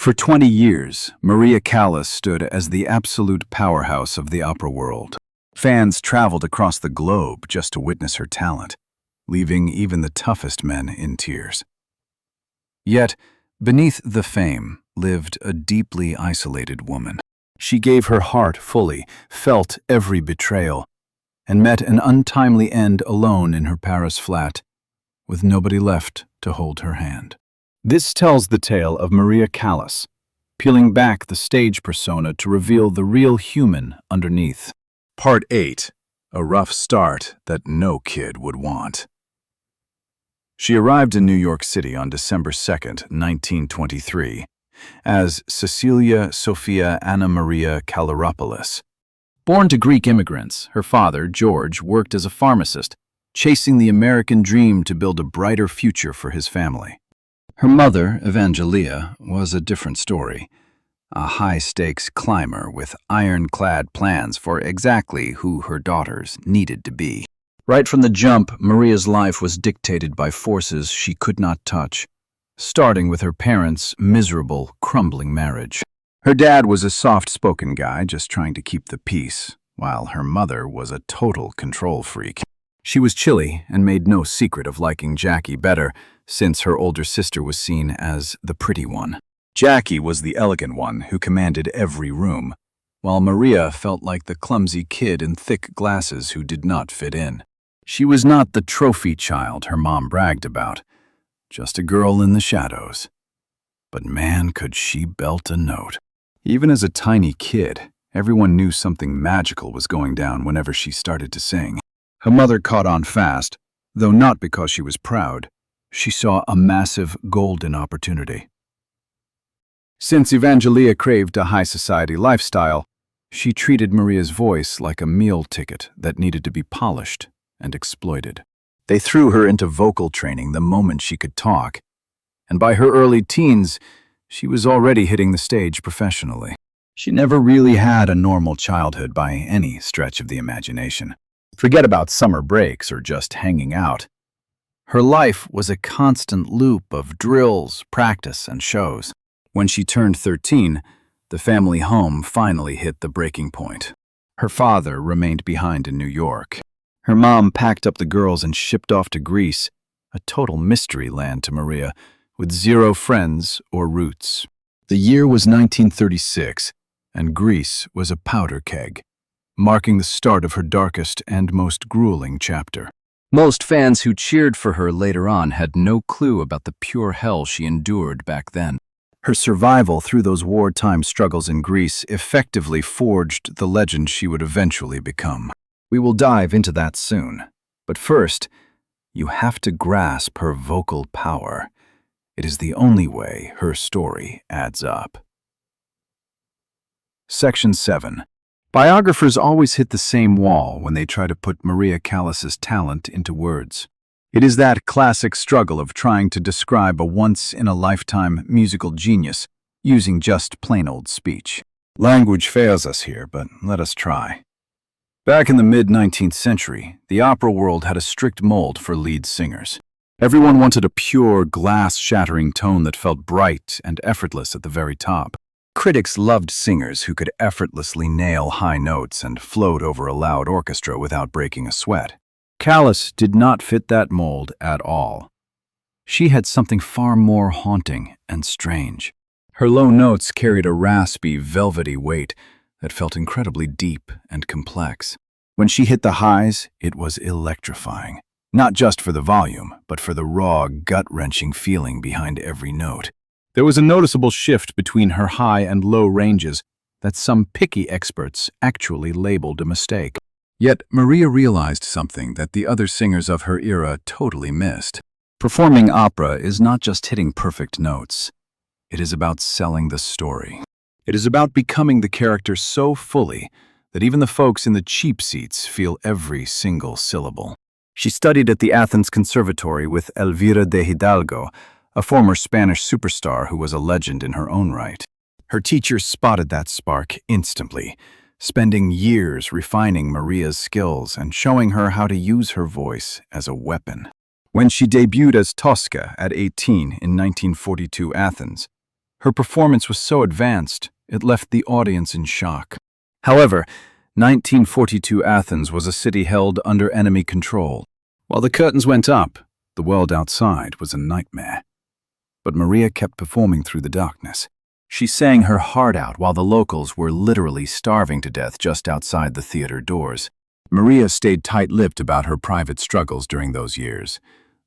For 20 years, Maria Callas stood as the absolute powerhouse of the opera world. Fans traveled across the globe just to witness her talent, leaving even the toughest men in tears. Yet, beneath the fame lived a deeply isolated woman. She gave her heart fully, felt every betrayal, and met an untimely end alone in her Paris flat, with nobody left to hold her hand. This tells the tale of Maria Callas, peeling back the stage persona to reveal the real human underneath. Part 8. A rough start that no kid would want. She arrived in New York City on December 2, 1923, as Cecilia Sophia Anna Maria Callas. Born to Greek immigrants, her father, George, worked as a pharmacist, chasing the American dream to build a brighter future for his family. Her mother, Evangelia, was a different story, a high-stakes climber with ironclad plans for exactly who her daughters needed to be. Right from the jump, Maria's life was dictated by forces she could not touch, starting with her parents' miserable, crumbling marriage. Her dad was a soft-spoken guy just trying to keep the peace, while her mother was a total control freak. She was chilly and made no secret of liking Jackie better, since her older sister was seen as the pretty one. Jackie was the elegant one who commanded every room, while Maria felt like the clumsy kid in thick glasses who did not fit in. She was not the trophy child her mom bragged about, just a girl in the shadows. But man, could she belt a note. Even as a tiny kid, everyone knew something magical was going down whenever she started to sing. Her mother caught on fast, though not because she was proud. She saw a massive golden opportunity. Since Evangelia craved a high society lifestyle, she treated Maria's voice like a meal ticket that needed to be polished and exploited. They threw her into vocal training the moment she could talk, and by her early teens, she was already hitting the stage professionally. She never really had a normal childhood by any stretch of the imagination. Forget about summer breaks or just hanging out. Her life was a constant loop of drills, practice, and shows. When she turned 13, the family home finally hit the breaking point. Her father remained behind in New York. Her mom packed up the girls and shipped off to Greece, a total mystery land to Maria, with zero friends or roots. The year was 1936, and Greece was a powder keg, marking the start of her darkest and most grueling chapter. Most fans who cheered for her later on had no clue about the pure hell she endured back then. Her survival through those wartime struggles in Greece effectively forged the legend she would eventually become. We will dive into that soon. But first, you have to grasp her vocal power. It is the only way her story adds up. Section 7. Biographers always hit the same wall when they try to put Maria Callas's talent into words. It is that classic struggle of trying to describe a once-in-a-lifetime musical genius using just plain old speech. Language fails us here, but let us try. Back in the mid-19th century, the opera world had a strict mold for lead singers. Everyone wanted a pure, glass-shattering tone that felt bright and effortless at the very top. Critics loved singers who could effortlessly nail high notes and float over a loud orchestra without breaking a sweat. Callas did not fit that mold at all. She had something far more haunting and strange. Her low notes carried a raspy, velvety weight that felt incredibly deep and complex. When she hit the highs, it was electrifying. Not just for the volume, but for the raw, gut-wrenching feeling behind every note. There was a noticeable shift between her high and low ranges that some picky experts actually labeled a mistake. Yet Maria realized something that the other singers of her era totally missed. Performing opera is not just hitting perfect notes. It is about selling the story. It is about becoming the character so fully that even the folks in the cheap seats feel every single syllable. She studied at the Athens Conservatory with Elvira de Hidalgo, a former Spanish superstar who was a legend in her own right. Her teacher spotted that spark instantly, spending years refining Maria's skills and showing her how to use her voice as a weapon. When she debuted as Tosca at 18 in 1942 Athens, Her performance was so advanced, it left the audience in shock. However, 1942 Athens was a city held under enemy control. While the curtains went up, the world outside was a nightmare. But Maria kept performing through the darkness. She sang her heart out while the locals were literally starving to death just outside the theater doors. Maria stayed tight-lipped about her private struggles during those years,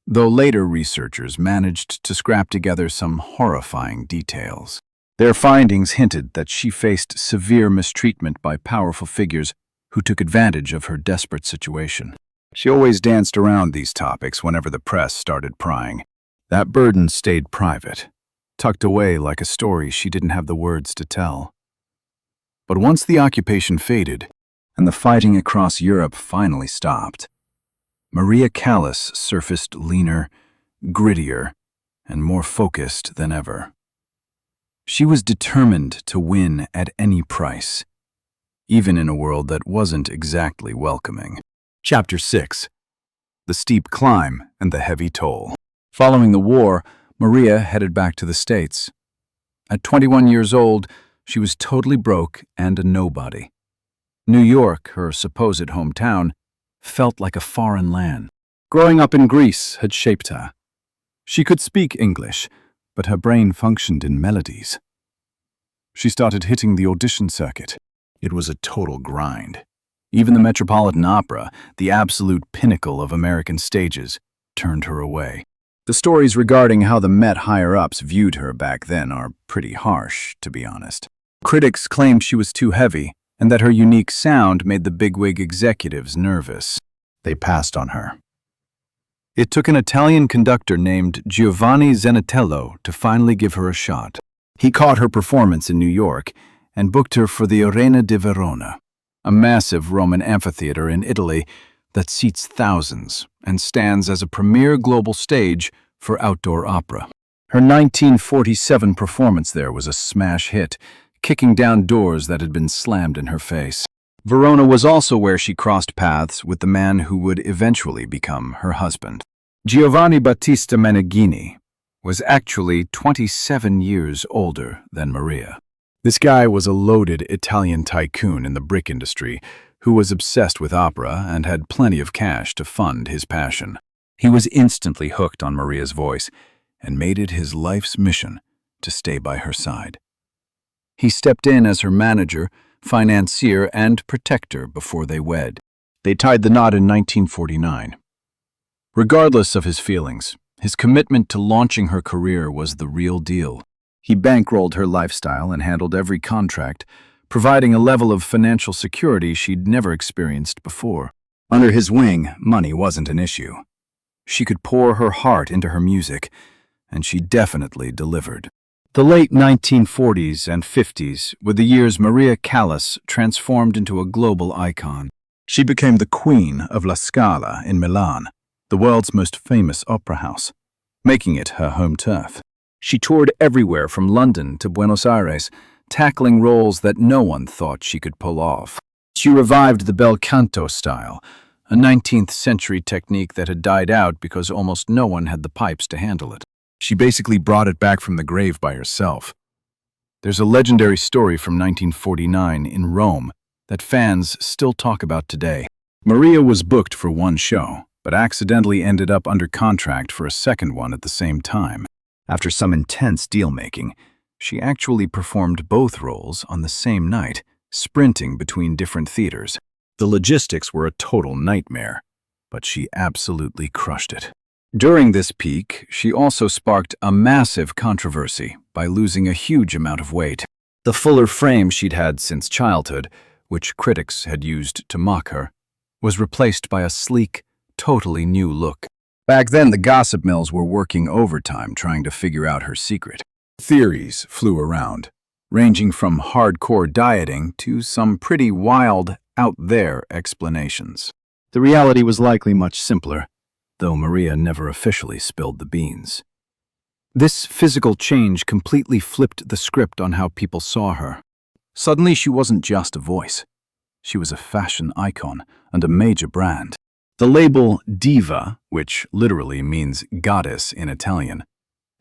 though later researchers managed to scrap together some horrifying details. Their findings hinted that she faced severe mistreatment by powerful figures who took advantage of her desperate situation. She always danced around these topics whenever the press started prying. That burden stayed private, tucked away like a story she didn't have the words to tell. But once the occupation faded, and the fighting across Europe finally stopped, Maria Callas surfaced leaner, grittier, and more focused than ever. She was determined to win at any price, even in a world that wasn't exactly welcoming. Chapter 6. The Steep Climb and the Heavy Toll. Following the war, Maria headed back to the States. At 21 years old, she was totally broke and a nobody. New York, her supposed hometown, felt like a foreign land. Growing up in Greece had shaped her. She could speak English, but her brain functioned in melodies. She started hitting the audition circuit. It was a total grind. Even the Metropolitan Opera, the absolute pinnacle of American stages, turned her away. The stories regarding how the Met higher-ups viewed her back then are pretty harsh, to be honest. Critics claimed she was too heavy, and that her unique sound made the bigwig executives nervous. They passed on her. It took an Italian conductor named Giovanni Zenatello to finally give her a shot. He caught her performance in New York and booked her for the Arena di Verona, a massive Roman amphitheater in Italy that seats thousands and stands as a premier global stage for outdoor opera. Her 1947 performance there was a smash hit, kicking down doors that had been slammed in her face. Verona was also where she crossed paths with the man who would eventually become her husband. Giovanni Battista Meneghini was actually 27 years older than Maria. This guy was a loaded Italian tycoon in the brick industry who was obsessed with opera and had plenty of cash to fund his passion. He was instantly hooked on Maria's voice and made it his life's mission to stay by her side. He stepped in as her manager, financier, and protector before they wed. They tied the knot in 1949. Regardless of his feelings, his commitment to launching her career was the real deal. He bankrolled her lifestyle and handled every contract, providing a level of financial security she'd never experienced before. Under his wing, money wasn't an issue. She could pour her heart into her music, and she definitely delivered. The late 1940s and 50s were the years Maria Callas transformed into a global icon. She became the queen of La Scala in Milan, the world's most famous opera house, making it her home turf. She toured everywhere from London to Buenos Aires, tackling roles that no one thought she could pull off. She revived the Bel Canto style, a 19th century technique that had died out because almost no one had the pipes to handle it. She basically brought it back from the grave by herself. There's a legendary story from 1949 in Rome that fans still talk about today. Maria was booked for one show, but accidentally ended up under contract for a second one at the same time. After some intense deal-making, she actually performed both roles on the same night, sprinting between different theaters. The logistics were a total nightmare, but she absolutely crushed it. During this peak, she also sparked a massive controversy by losing a huge amount of weight. The fuller frame she'd had since childhood, which critics had used to mock her, was replaced by a sleek, totally new look. Back then, the gossip mills were working overtime trying to figure out her secret. Theories flew around, ranging from hardcore dieting to some pretty wild, out-there explanations. The reality was likely much simpler, though Maria never officially spilled the beans. This physical change completely flipped the script on how people saw her. Suddenly, she wasn't just a voice. She was a fashion icon and a major brand. The label Diva, which literally means goddess in Italian,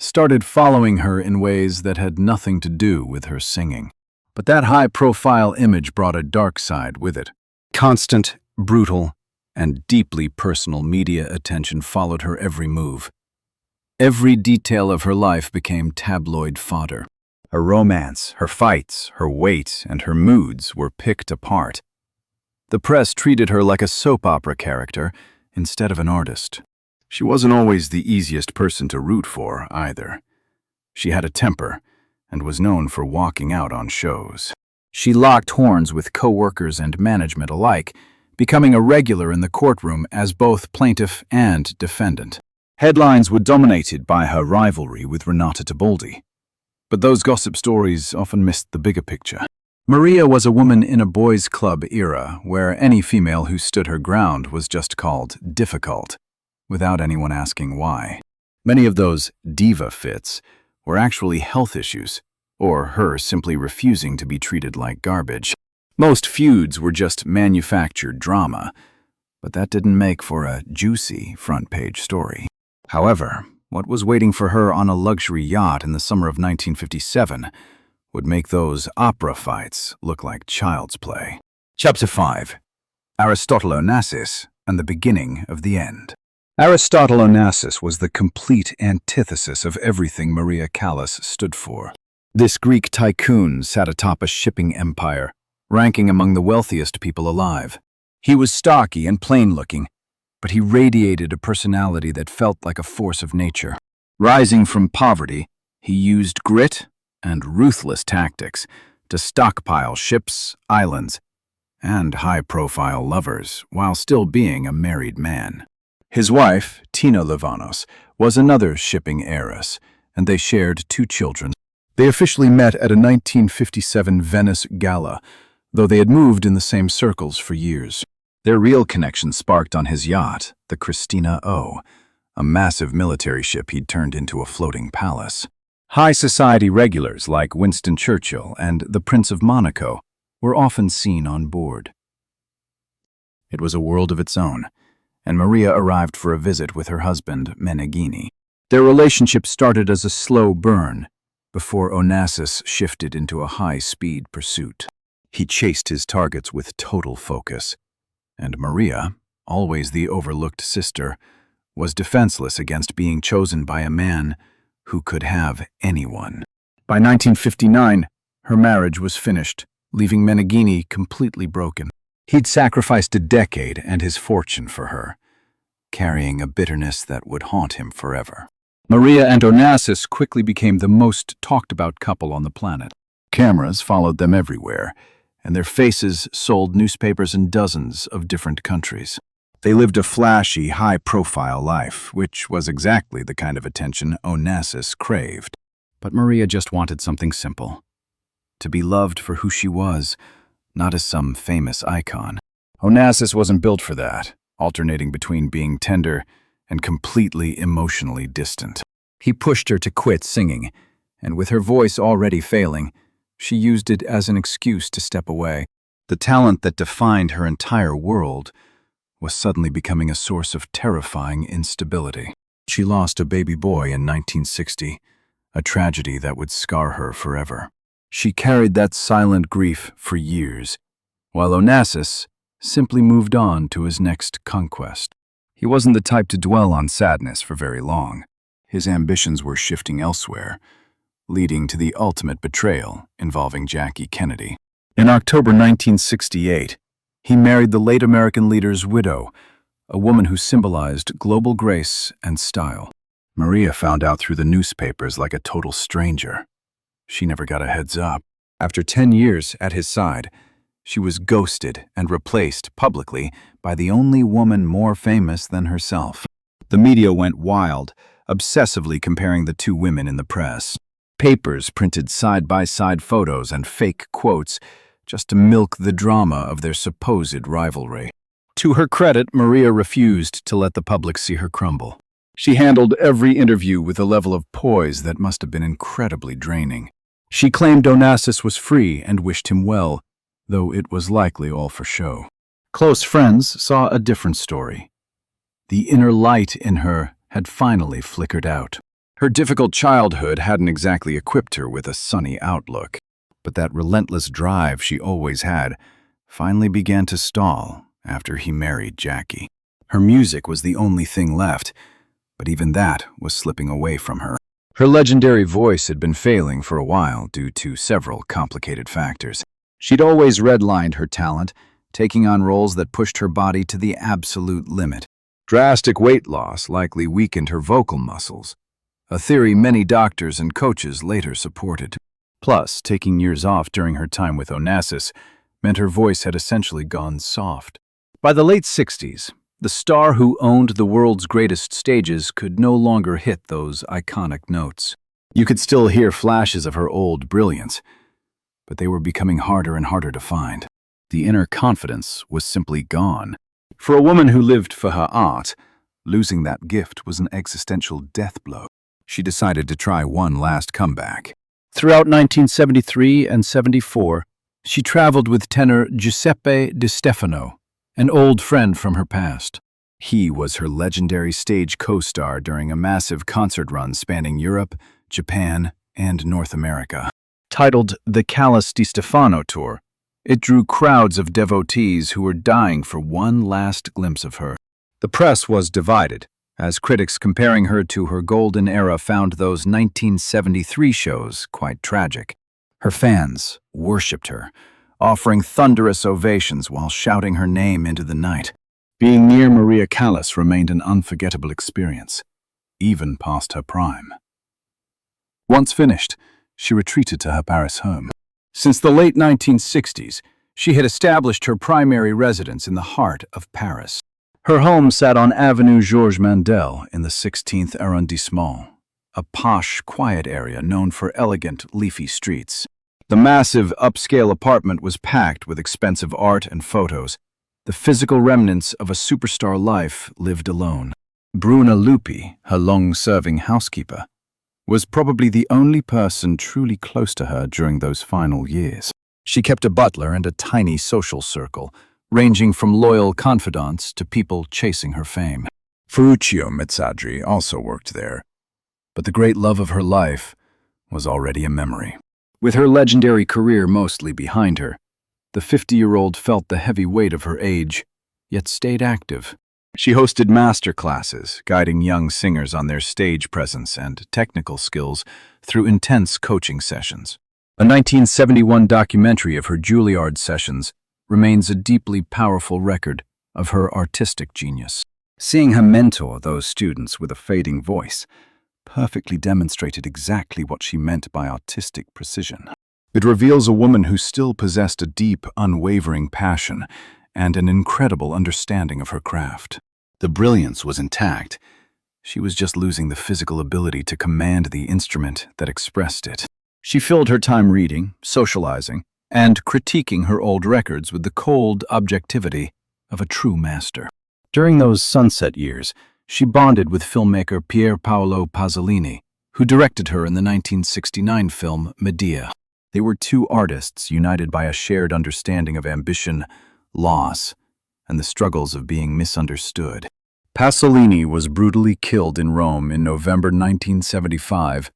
started following her in ways that had nothing to do with her singing. But that high-profile image brought a dark side with it. Constant, brutal, and deeply personal media attention followed her every move. Every detail of her life became tabloid fodder. Her romance, her fights, her weight, and her moods were picked apart. The press treated her like a soap opera character instead of an artist. She wasn't always the easiest person to root for, either. She had a temper and was known for walking out on shows. She locked horns with co-workers and management alike, becoming a regular in the courtroom as both plaintiff and defendant. Headlines were dominated by her rivalry with Renata Tebaldi. But those gossip stories often missed the bigger picture. Maria was a woman in a boys' club era where any female who stood her ground was just called difficult, without anyone asking why. Many of those diva fits were actually health issues, or her simply refusing to be treated like garbage. Most feuds were just manufactured drama, but that didn't make for a juicy front-page story. However, what was waiting for her on a luxury yacht in the summer of 1957 would make those opera fights look like child's play. Chapter 5. Aristotle Onassis and the Beginning of the End. Aristotle Onassis was the complete antithesis of everything Maria Callas stood for. This Greek tycoon sat atop a shipping empire, ranking among the wealthiest people alive. He was stocky and plain-looking, but he radiated a personality that felt like a force of nature. Rising from poverty, he used grit and ruthless tactics to stockpile ships, islands, and high-profile lovers while still being a married man. His wife, Tina Livanos, was another shipping heiress, and they shared 2 children. They officially met at a 1957 Venice gala, though they had moved in the same circles for years. Their real connection sparked on his yacht, the Christina O, a massive military ship he'd turned into a floating palace. High society regulars like Winston Churchill and the Prince of Monaco were often seen on board. It was a world of its own, and Maria arrived for a visit with her husband, Meneghini. Their relationship started as a slow burn before Onassis shifted into a high-speed pursuit. He chased his targets with total focus, and Maria, always the overlooked sister, was defenseless against being chosen by a man who could have anyone. By 1959, her marriage was finished, leaving Meneghini completely broken. He'd sacrificed a decade and his fortune for her, carrying a bitterness that would haunt him forever. Maria and Onassis quickly became the most talked-about couple on the planet. Cameras followed them everywhere, and their faces sold newspapers in dozens of different countries. They lived a flashy, high-profile life, which was exactly the kind of attention Onassis craved. But Maria just wanted something simple: to be loved for who she was, not as some famous icon. Onassis wasn't built for that, alternating between being tender and completely emotionally distant. He pushed her to quit singing, and with her voice already failing, she used it as an excuse to step away. The talent that defined her entire world was suddenly becoming a source of terrifying instability. She lost a baby boy in 1960, a tragedy that would scar her forever. She carried that silent grief for years, while Onassis simply moved on to his next conquest. He wasn't the type to dwell on sadness for very long. His ambitions were shifting elsewhere, leading to the ultimate betrayal involving Jackie Kennedy. In October 1968, he married the late American leader's widow, a woman who symbolized global grace and style. Maria found out through the newspapers like a total stranger. She never got a heads up. After 10 years at his side, she was ghosted and replaced publicly by the only woman more famous than herself. The media went wild, obsessively comparing the 2 women in the press. Papers printed side-by-side photos and fake quotes just to milk the drama of their supposed rivalry. To her credit, Maria refused to let the public see her crumble. She handled every interview with a level of poise that must have been incredibly draining. She claimed Onassis was free and wished him well, though it was likely all for show. Close friends saw a different story. The inner light in her had finally flickered out. Her difficult childhood hadn't exactly equipped her with a sunny outlook, but that relentless drive she always had finally began to stall after he married Jackie. Her music was the only thing left, but even that was slipping away from her. Her legendary voice had been failing for a while due to several complicated factors. She'd always redlined her talent, taking on roles that pushed her body to the absolute limit. Drastic weight loss likely weakened her vocal muscles, a theory many doctors and coaches later supported. Plus, taking years off during her time with Onassis meant her voice had essentially gone soft. By the late 60s, the star who owned the world's greatest stages could no longer hit those iconic notes. You could still hear flashes of her old brilliance, but they were becoming harder and harder to find. The inner confidence was simply gone. For a woman who lived for her art, losing that gift was an existential death blow. She decided to try one last comeback. Throughout 1973 and 74, she traveled with tenor Giuseppe Di Stefano, an old friend from her past. He was her legendary stage co-star during a massive concert run spanning Europe, Japan, and North America. Titled the Callas Di Stefano Tour, it drew crowds of devotees who were dying for one last glimpse of her. The press was divided, as critics comparing her to her golden era found those 1973 shows quite tragic. Her fans worshipped her, offering thunderous ovations while shouting her name into the night. Being near Maria Callas remained an unforgettable experience, even past her prime. Once finished, she retreated to her Paris home. Since the late 1960s, she had established her primary residence in the heart of Paris. Her home sat on Avenue Georges Mandel in the 16th arrondissement, a posh, quiet area known for elegant, leafy streets. The massive, upscale apartment was packed with expensive art and photos. The physical remnants of a superstar life lived alone. Bruna Lupi, her long-serving housekeeper, was probably the only person truly close to her during those final years. She kept a butler and a tiny social circle, ranging from loyal confidants to people chasing her fame. Ferruccio Mezzadri also worked there, but the great love of her life was already a memory. With her legendary career mostly behind her, the 50-year-old felt the heavy weight of her age, yet stayed active. She hosted master classes, guiding young singers on their stage presence and technical skills through intense coaching sessions. A 1971 documentary of her Juilliard sessions remains a deeply powerful record of her artistic genius. Seeing her mentor those students with a fading voice perfectly demonstrated exactly what she meant by artistic precision. It reveals a woman who still possessed a deep, unwavering passion and an incredible understanding of her craft. The brilliance was intact. She was just losing the physical ability to command the instrument that expressed it. She filled her time reading, socializing, and critiquing her old records with the cold objectivity of a true master. During those sunset years, she bonded with filmmaker Pier Paolo Pasolini, who directed her in the 1969 film Medea. They were two artists united by a shared understanding of ambition, loss, and the struggles of being misunderstood. Pasolini was brutally killed in Rome in November 1975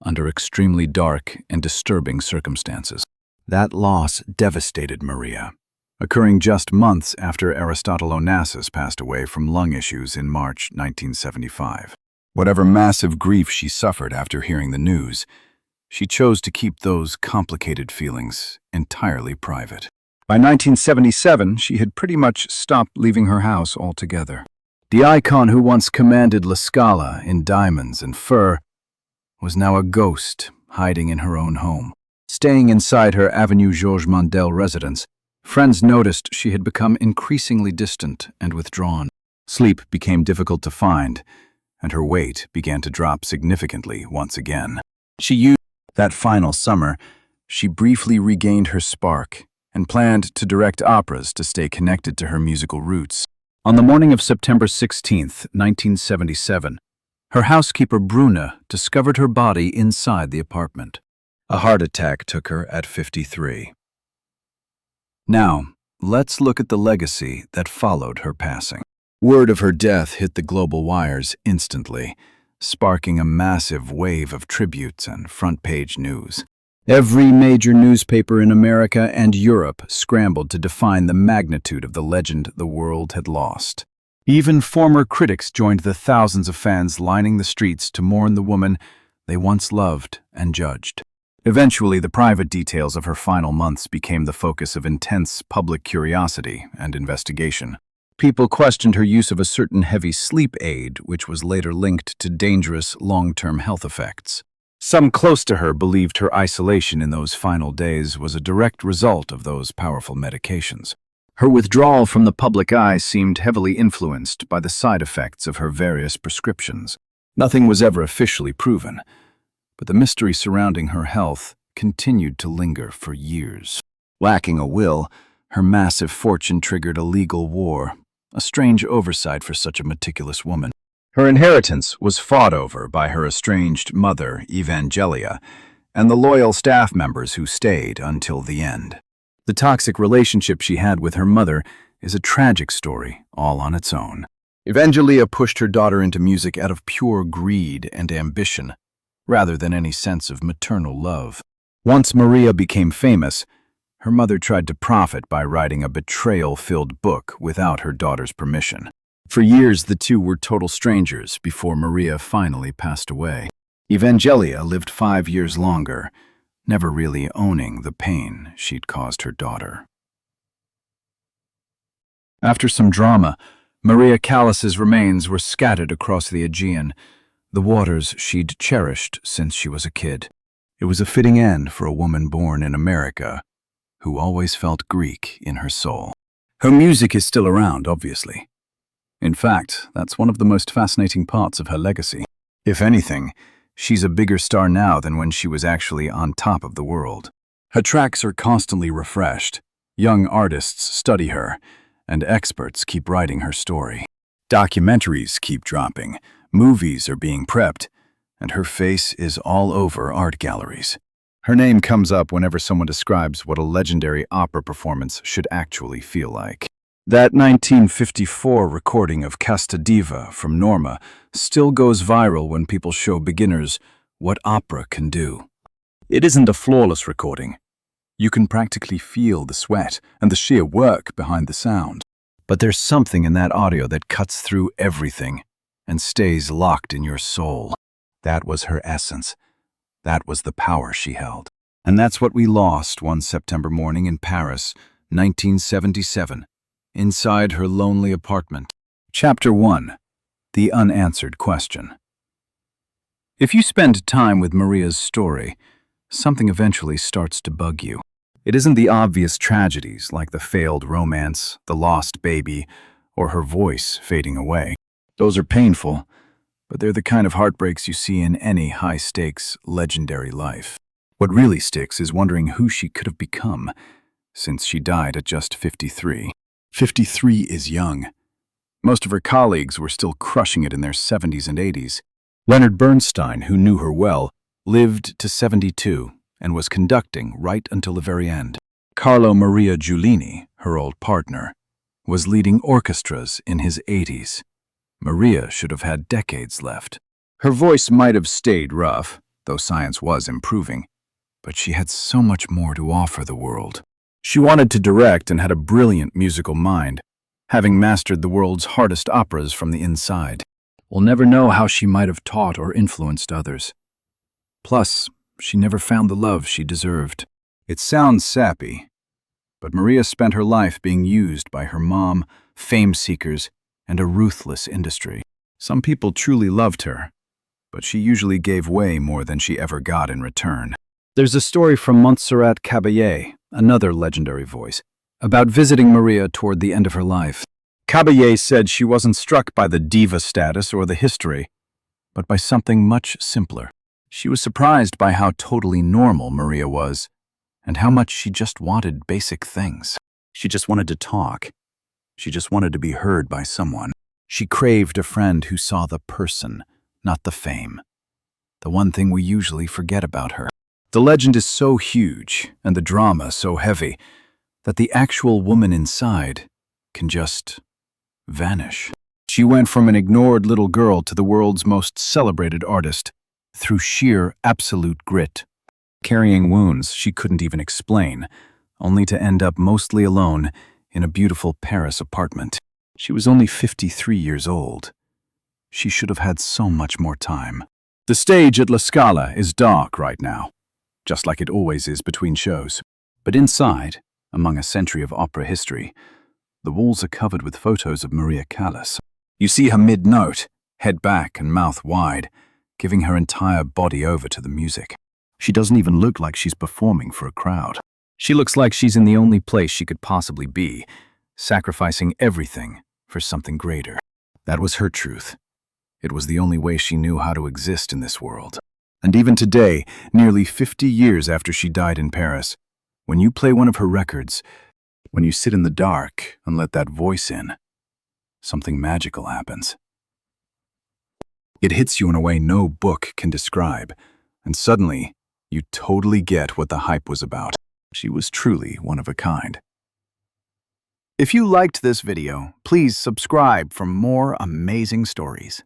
under extremely dark and disturbing circumstances. That loss devastated Maria, occurring just months after Aristotle Onassis passed away from lung issues in March 1975. Whatever massive grief she suffered after hearing the news, she chose to keep those complicated feelings entirely private. By 1977, she had pretty much stopped leaving her house altogether. The icon who once commanded La Scala in diamonds and fur was now a ghost hiding in her own home. Staying inside her Avenue Georges Mandel residence, friends noticed she had become increasingly distant and withdrawn. Sleep became difficult to find, and her weight began to drop significantly once again. That final summer, she briefly regained her spark and planned to direct operas to stay connected to her musical roots. On the morning of September 16, 1977, her housekeeper Bruna discovered her body inside the apartment. A heart attack took her at 53. Now, let's look at the legacy that followed her passing. Word of her death hit the global wires instantly, sparking a massive wave of tributes and front-page news. Every major newspaper in America and Europe scrambled to define the magnitude of the legend the world had lost. Even former critics joined the thousands of fans lining the streets to mourn the woman they once loved and judged. Eventually, the private details of her final months became the focus of intense public curiosity and investigation. People questioned her use of a certain heavy sleep aid, which was later linked to dangerous long-term health effects. Some close to her believed her isolation in those final days was a direct result of those powerful medications. Her withdrawal from the public eye seemed heavily influenced by the side effects of her various prescriptions. Nothing was ever officially proven, but the mystery surrounding her health continued to linger for years. Lacking a will, her massive fortune triggered a legal war, a strange oversight for such a meticulous woman. Her inheritance was fought over by her estranged mother, Evangelia, and the loyal staff members who stayed until the end. The toxic relationship she had with her mother is a tragic story all on its own. Evangelia pushed her daughter into music out of pure greed and ambition, rather than any sense of maternal love. Once Maria became famous, her mother tried to profit by writing a betrayal-filled book without her daughter's permission. For years, the two were total strangers before Maria finally passed away. Evangelia lived 5 years longer, never really owning the pain she'd caused her daughter. After some drama, Maria Callas's remains were scattered across the Aegean, the waters she'd cherished since she was a kid. It was a fitting end for a woman born in America who always felt Greek in her soul. Her music is still around, obviously. In fact, that's one of the most fascinating parts of her legacy. If anything, she's a bigger star now than when she was actually on top of the world. Her tracks are constantly refreshed. Young artists study her, and experts keep writing her story. Documentaries keep dropping, movies are being prepped, and her face is all over art galleries. Her name comes up whenever someone describes what a legendary opera performance should actually feel like. That 1954 recording of Casta Diva from Norma still goes viral when people show beginners what opera can do. It isn't a flawless recording. You can practically feel the sweat and the sheer work behind the sound. But there's something in that audio that cuts through everything and stays locked in your soul. That was her essence. That was the power she held. And that's what we lost one September morning in Paris, 1977, inside her lonely apartment. Chapter 1. The Unanswered Question. If you spend time with Maria's story, something eventually starts to bug you. It isn't the obvious tragedies like the failed romance, the lost baby, or her voice fading away. Those are painful, but they're the kind of heartbreaks you see in any high-stakes, legendary life. What really sticks is wondering who she could have become, since she died at just 53. 53 is young. Most of her colleagues were still crushing it in their 70s and 80s. Leonard Bernstein, who knew her well, lived to 72 and was conducting right until the very end. Carlo Maria Giulini, her old partner, was leading orchestras in his 80s. Maria should have had decades left. Her voice might have stayed rough, though science was improving, but she had so much more to offer the world. She wanted to direct and had a brilliant musical mind, having mastered the world's hardest operas from the inside. We'll never know how she might have taught or influenced others. Plus, she never found the love she deserved. It sounds sappy, but Maria spent her life being used by her mom, fame-seekers, and a ruthless industry. Some people truly loved her, but she usually gave way more than she ever got in return. There's a story from Montserrat Caballé, another legendary voice, about visiting Maria toward the end of her life. Caballé said she wasn't struck by the diva status or the history, but by something much simpler. She was surprised by how totally normal Maria was, and how much she just wanted basic things. She just wanted to talk. She just wanted to be heard by someone. She craved a friend who saw the person, not the fame. The one thing we usually forget about her. The legend is so huge, and the drama so heavy, that the actual woman inside can just vanish. She went from an ignored little girl to the world's most celebrated artist through sheer absolute grit, carrying wounds she couldn't even explain, only to end up mostly alone in a beautiful Paris apartment. She was only 53 years old. She should have had so much more time. The stage at La Scala is dark right now, just like it always is between shows. But inside, among a century of opera history, the walls are covered with photos of Maria Callas. You see her mid-note, head back and mouth wide, giving her entire body over to the music. She doesn't even look like she's performing for a crowd. She looks like she's in the only place she could possibly be, sacrificing everything for something greater. That was her truth. It was the only way she knew how to exist in this world. And even today, nearly 50 years after she died in Paris, when you play one of her records, when you sit in the dark and let that voice in, something magical happens. It hits you in a way no book can describe, and suddenly, you totally get what the hype was about. She was truly one of a kind. If you liked this video, please subscribe for more amazing stories.